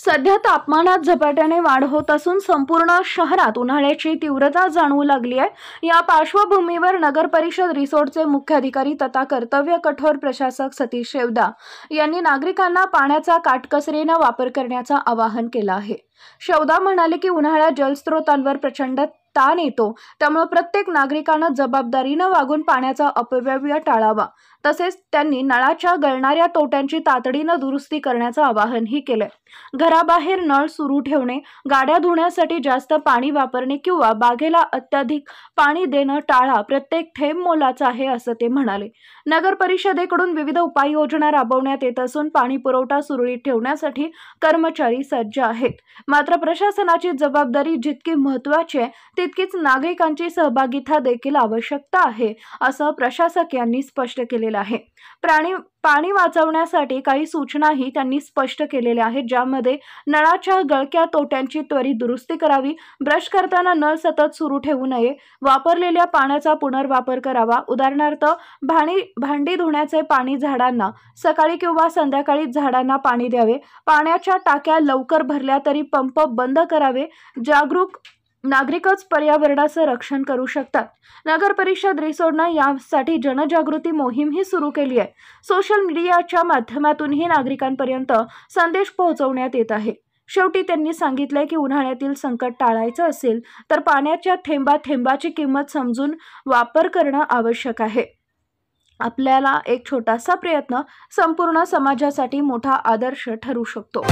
सध्या तापमानात झपाट्याने वाढ होत असून संपूर्ण शहरात उन्हाळ्याची तीव्रता जाणवू लागली आहे। या पार्श्वभूमीवर नगर परिषद रिसोर्टचे मुख्याधिकारी तथा कर्तव्य कठोर प्रशासक सतीश शेवदा यांनी नागरिकांना पाण्याचा काटकसरीने वापर करण्याचं आवाहन केलं आहे। शेवदा म्हणाले की उन्हाळ्यात जलस्रोतांवर प्रचंड ताण येतो, त्यामुळे प्रत्येक नागरिकानं जबाबदारीने वागून पाण्याचा अपव्यय टाळावा। तसेच त्यांनी नळाच्या गळणाऱ्या तोट्यांची तातडीने दुरुस्ती करण्याचं आवाहनही केले। घराबाहेर नळ सुरू ठेवणे, गाड्या धुण्यासाठी जास्त पाणी वापरणे किंवा बागेला अत्याधिक पाणी देणं टाळा। प्रत्येक थेंब मोलाचा आहे असं ते म्हणाले। नगर परिषदेकडून विविध उपाययोजना राबवण्यात येत असून पाणी पुरवठा सुरळीत ठेवण्यासाठी कर्मचारी सज्ज आहेत। मात्र प्रशासनाची जबाबदारी जितकी महत्त्वाची आहे तितकीच नागरिकांची सहभागिता देखील आवश्यकता आहे असं प्रशासक यांनी स्पष्ट केलेलं आहे। पाणी वाचवण्यासाठी काही सूचनाही त्यांनी स्पष्ट केलेल्या आहेत, ज्यामध्ये नळाच्या गळक्या तोट्यांची त्वरित दुरुस्ती करावी, ब्रश करताना नळ सतत सुरू ठेवू नये, वापरलेल्या पाण्याचा पुनर्वापर करावा। उदाहरणार्थ भांडी धुण्याचे पाणी झाडांना सकाळी किंवा संध्याकाळी झाडांना पाणी द्यावे, पाण्याच्या टाक्या लवकर भरल्या तरी पंप बंद करावे। जागरूक नागरिकच पर्यावरणाचं रक्षण करू शकतात। नगर परिषद रिसोर्टने यासाठी जनजागृती मोहीमही सुरू केली आहे। सोशल मीडियाच्या माध्यमातूनही नागरिकांपर्यंत संदेश पोहोचवण्यात येत आहे। शेवटी त्यांनी सांगितले की उन्हाळ्यातील संकट टाळायचं असेल तर पाण्याच्या थेंबाची किंमत समजून वापर करणं आवश्यक आहे। आपल्याला एक छोटासा प्रयत्न संपूर्ण समाजासाठी मोठा आदर्श ठरू शकतो।